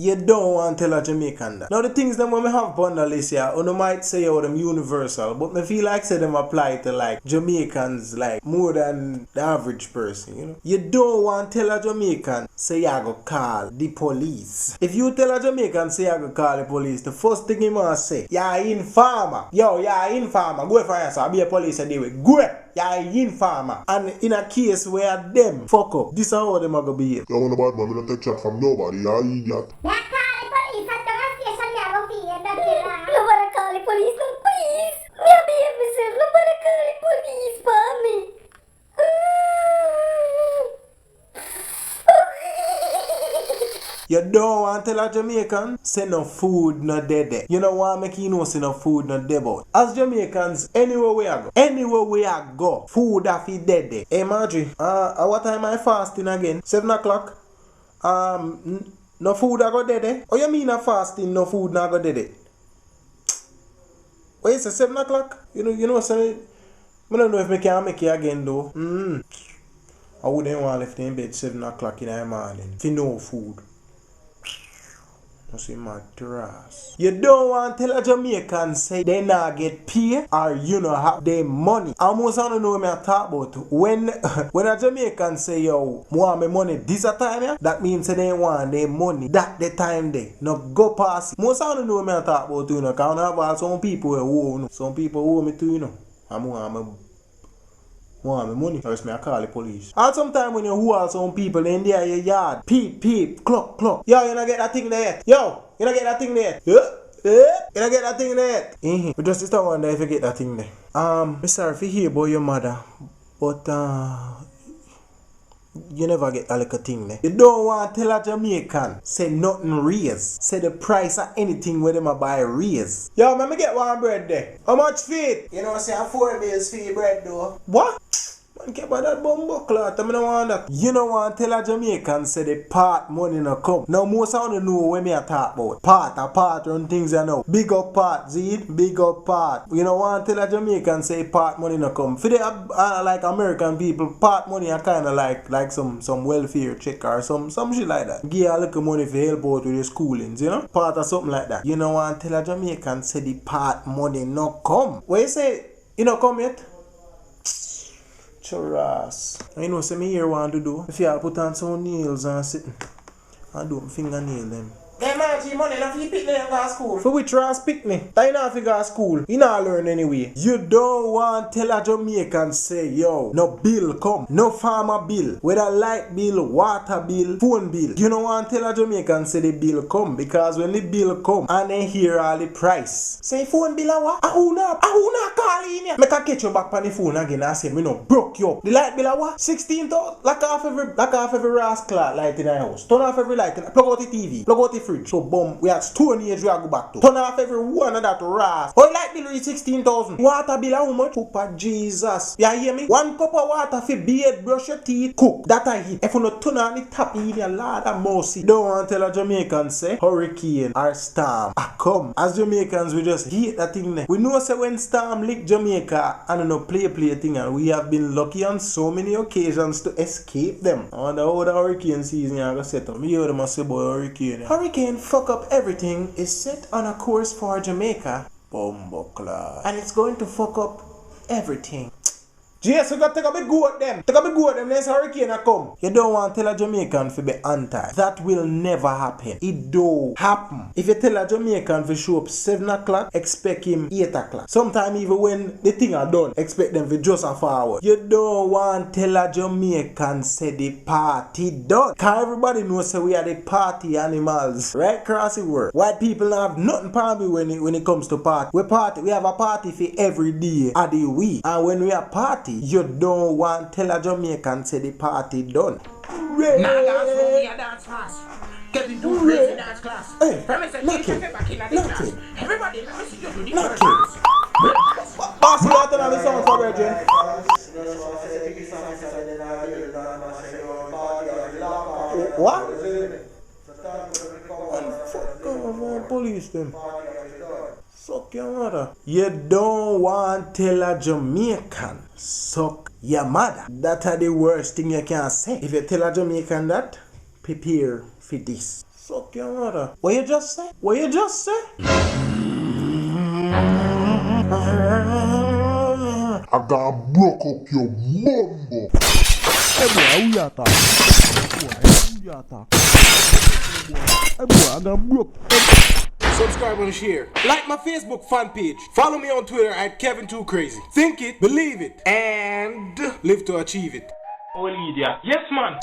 You don't want to tell a Jamaican that. Now the things that when we have on the list here, you might say them universal, but I feel like say them apply to like Jamaicans like more than the average person, you know. You don't want to tell a Jamaican say you go call the police. If you tell a Jamaican say you go call the police, the first thing he must say, you're informer. Yo, you're informer. Go for answer. Be a police and do it. Go. You're informer. And in a case where them fuck up, this is how them are gonna behave. You want a bad man, we don't take chat from nobody, you idiot. Yeah, call the police at the station, you go fear that you wanna call the police, no please. Me behave myself, nobody call the police for me. You don't want to tell a Jamaican say no food no dead. You know what make you know say no food no dead about. As Jamaicans, anywhere we go, food have it dead. Hey Margie, what time I fasting again? 7 o'clock? No food I go dead. Oh you mean a fasting no food no go dead? Wait, it's 7 o'clock? You know say I don't know if I can make it again though. I wouldn't want to left in bed 7 o'clock in the morning. If you no food. See my terrace. You don't want to tell a Jamaican say they not get paid or you know have their money. I almost don't know what I talk about. When a Jamaican say yo, want my money this a time yeah, that means they want their money that the time they no go past. Most I don't know what I talk about you know, cause I have some people who owe some people who owe me too, you know. I'm want my money, or else I call the police. And sometimes when you haul some people in there your yard, peep, clock. Yo, you not get that thing there yet? Yo, you not get that thing there yet? You not get that thing there yet? But just wonder if you get that thing there. I'm sorry if you hear about your mother, but you never get that little thing there. You don't want to tell a Jamaican say nothing raise. Say the price of anything where them a buy raise. Yo, let me get one bread there. How much feet? You know say 4 bills for your bread though. What? Man care about that bumbo cloth, I don't want that. You don't want to tell a Jamaican say the part money no come. Now most of them know what me I talk about. Part run things you know. Big up part, Zed, big up part. You don't want to tell a Jamaican say part money no come. For the like American people, part money are kinda like some welfare check or some shit like that. Give a little money for help out with your schoolings, you know? Part or something like that. You don't want to tell a Jamaican say the part money no come. What you say? You know come yet? Churras. I know say me here want to do. If you put on some nails and sitting and do my fingernail them. Them man, money not for you picnic and go to school. For which Ross picnic? You not fi go to school. You not learn anyway. You don't want tell a Jamaican say, yo, no bill come. No farmer bill. Whether light bill, water bill, phone bill. You don't want tell a Jamaican say the bill come. Because when the bill come and they hear all the price. Say phone bill a what? Who not call in here? Make a catch you back on the phone again and say, me no broke you up. The light bill a what? 16,000. Like half every Ross clock light in the house. Turn off every light. Plug out the TV. Plug out the fridge. So boom, we have Stone Age we are go back to. Turn off every one of that Ross. Oh, light bill is 16,000. Water bill how much? Papa Jesus. You hear me? 1 cup of water for beard, brush your teeth, cook. That I hit. If you not turn on the tap in your Lord of mercy. Don't want to tell a Jamaican say hurricane or storm. Come. As Jamaicans we just hate that thing there. We know say when storm lick Jamaica and no play thing and we have been lucky on so many occasions to escape them. I wonder how the hurricane season you gonna set up. Me hear them say about hurricane. Hurricane fuck up everything is set on a course for Jamaica. Bumbleclaw. And it's going to fuck up everything. Jesus, you got to take a big go at them. Take a big go at them, there's a hurricane a come. You don't want to tell a Jamaican to be anti. That will never happen. It do happen. If you tell a Jamaican to show up 7 o'clock, expect him 8 o'clock. Sometimes even when the thing are done, expect them to just a forward. You don't want to tell a Jamaican say the party done. Cause everybody knows say we are the party animals. Right across the world. White people don't have nothing for me when it comes to party. We have a party for every day of the week. And when we are party, you don't want to tell a Jamaican say the party done. Nah, dance for me a dance class. Get into crazy dance class. Hey, Everybody, let me see you do the Knock first dance. Pass me out another song for Virgin. What? Fuck off, police them. Suck your mother. You don't want to tell a Jamaican suck your mother. That are the worst thing you can say. If you tell a Jamaican that, prepare for this. Fuck your mother. What you just say? What you just say? I gotta broke up your mumbo. Hey boy, who you talk? Who you talk? Hey boy, I got broke. Subscribe and share. Like my Facebook fan page. Follow me on Twitter at Kevin2Crazy. Think it, believe it, and live to achieve it. Oh, Lydia. Yes, man.